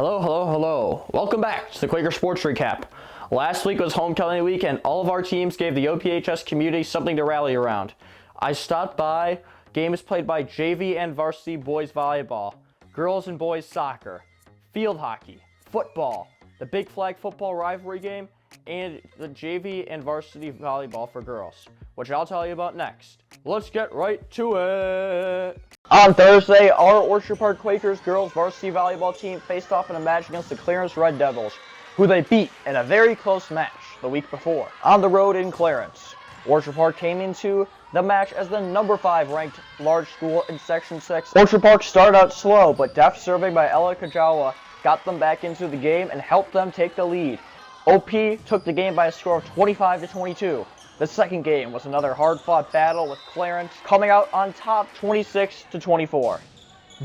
Hello, hello, hello. Welcome back to the Quaker Sports Recap. Last week was homecoming week and all of our teams gave the OPHS community something to rally around. I stopped by games played by JV and varsity boys volleyball, girls and boys soccer, field hockey, football, the big flag football rivalry game, and the JV and varsity volleyball for girls, which I'll tell you about next. Let's get right to it. On Thursday, our Orchard Park Quakers girls varsity volleyball team faced off in a match against the Clarence Red Devils, who they beat in a very close match the week before. On the road in Clarence, Orchard Park came into the match as the number 5 ranked large school in Section 6. Orchard Park started out slow, but deft serving by Ella Kajawa got them back into the game and helped them take the lead. OP took the game by a score of 25-22. The second game was another hard-fought battle with Clarence coming out on top 26-24.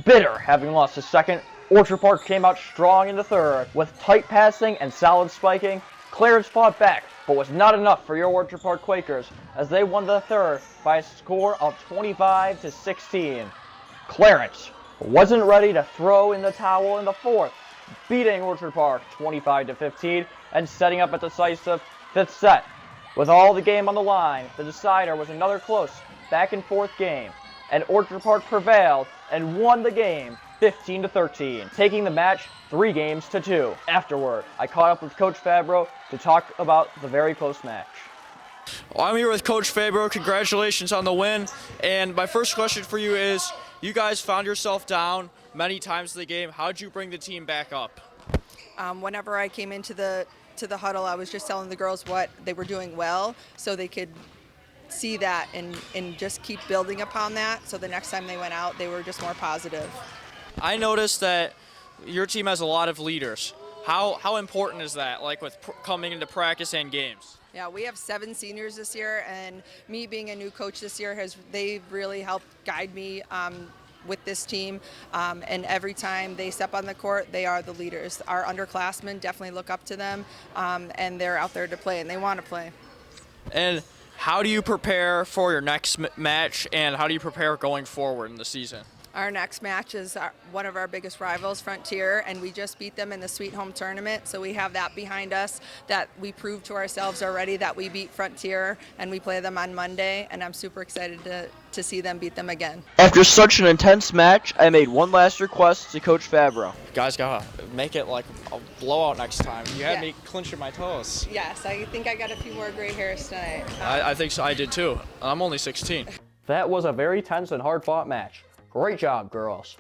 Bitter having lost the second, Orchard Park came out strong in the third. With tight passing and solid spiking, Clarence fought back, but was not enough for your Orchard Park Quakers as they won the third by a score of 25-16. Clarence wasn't ready to throw in the towel in the fourth, beating Orchard Park 25-15 and setting up a decisive fifth set. With all the game on the line, the decider was another close back-and-forth game, and Orchard Park prevailed and won the game 15-13, taking the match 3-2. Afterward, I caught up with Coach Fabro to talk about the very close match. Well, I'm here with Coach Fabro. Congratulations on the win. And my first question for you is, you guys found yourself down many times in the game. How did you bring the team back up? Whenever I came into the huddle, I was just telling the girls what they were doing well so they could see that and just keep building upon that, so the next time they went out they were just more positive. I noticed that your team has a lot of leaders. How important is that, like with coming into practice and games? Yeah, we have 7 seniors this year, and me being a new coach this year, they've really helped guide me with this team, and every time they step on the court, they are the leaders. Our underclassmen definitely look up to them, and they're out there to play, and they want to play. And how do you prepare for your next match, and how do you prepare going forward in the season? Our next match is one of our biggest rivals, Frontier, and we just beat them in the Sweet Home Tournament, so we have that behind us, that we proved to ourselves already that we beat Frontier, and we play them on Monday, and I'm super excited to see them beat them again. After such an intense match, I made one last request to Coach Fabro. Guys gotta make it like a blowout next time. You had me clinching my toes. Yes, I think I got a few more gray hairs tonight. I think so. I did too. I'm only 16. That was a very tense and hard-fought match. Great job, girls.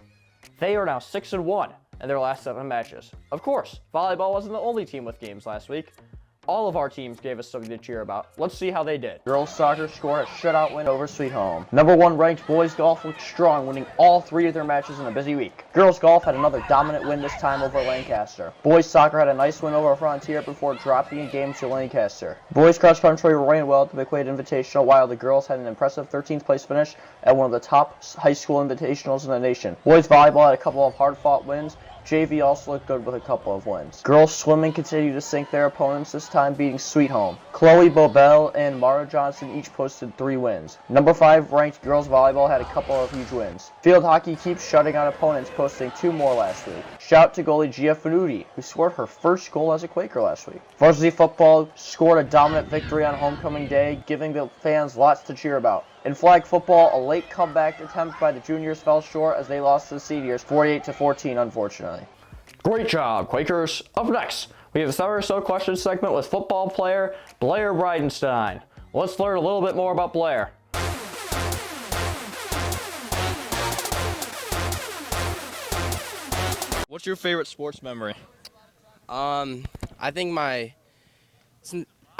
They are now 6-1 in their last 7 matches. Of course, volleyball wasn't the only team with games last week. All of our teams gave us something to cheer about. Let's see how they did. Girls soccer scored a shutout win over Sweet Home. Number 1 ranked boys golf looked strong, winning all 3 of their matches in a busy week. Girls golf had another dominant win this time over Lancaster. Boys soccer had a nice win over Frontier before dropping a game to Lancaster. Boys cross country ran well at the McQuaid Invitational, while the girls had an impressive 13th place finish at one of the top high school invitationals in the nation. Boys volleyball had a couple of hard-fought wins. JV also looked good with a couple of wins. Girls swimming continued to sink their opponents, this time beating Sweet Home. Chloe Bobel and Mara Johnson each posted 3 wins. Number 5 ranked girls volleyball had a couple of huge wins. Field hockey keeps shutting out opponents, posting 2 more last week. Shout to goalie Gia Fanuti, who scored her first goal as a Quaker last week. Varsity football scored a dominant victory on homecoming day, giving the fans lots to cheer about. In flag football, a late comeback attempt by the juniors fell short as they lost to the seniors 48-14, unfortunately. Great job, Quakers. Up next, we have the 7 or so questions segment with football player Blair Bridenstine. Let's learn a little bit more about Blair. What's your favorite sports memory? I think I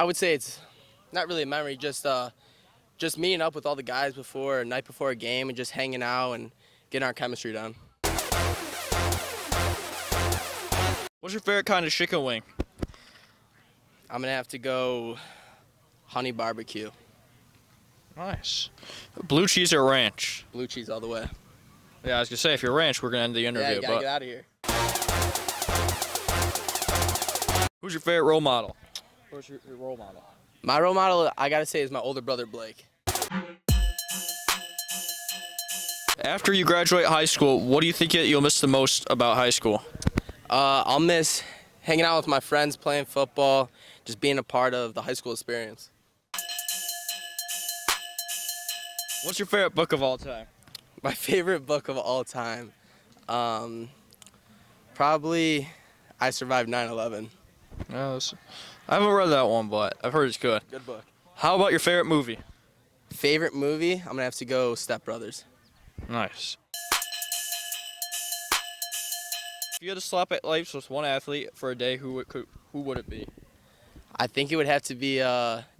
would say it's not really a memory, just meeting up with all the guys night before a game, and just hanging out and getting our chemistry done. What's your favorite kind of chicken wing? I'm gonna have to go honey barbecue. Nice. Blue cheese or ranch? Blue cheese all the way. Yeah, I was gonna say, if you're ranch, we're gonna end the interview. Yeah, you gotta get out of here. Who's your favorite role model? Who's your role model? My role model, I gotta say, is my older brother Blake. After you graduate high school, what do you think you'll miss the most about high school? I'll miss hanging out with my friends, playing football, just being a part of the high school experience. What's your favorite book of all time? My favorite book of all time, probably I Survived 9/11. Yes. I haven't read that one, but I've heard it's good. Good book. How about your favorite movie? Favorite movie? I'm gonna have to go Step Brothers. Nice. If you had to slap at life with one athlete for a day, who would it be? I think it would have to be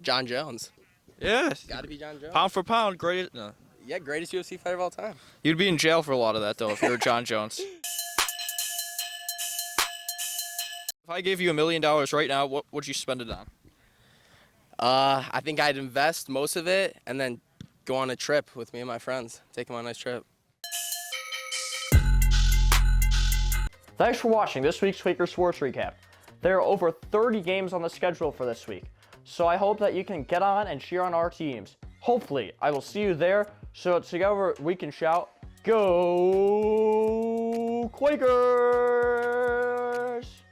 John Jones. Yes. Got to be John Jones. Pound for pound, greatest. No. Yeah, greatest UFC fighter of all time. You'd be in jail for a lot of that, though, if you were John Jones. If I gave you $1 million right now, what would you spend it on? I think I'd invest most of it and then go on a trip with me and my friends. Take them on a nice trip. Thanks for watching this week's Quaker Sports Recap. There are over 30 games on the schedule for this week, so I hope that you can get on and cheer on our teams. Hopefully, I will see you there, so together we can shout, Go Quakers!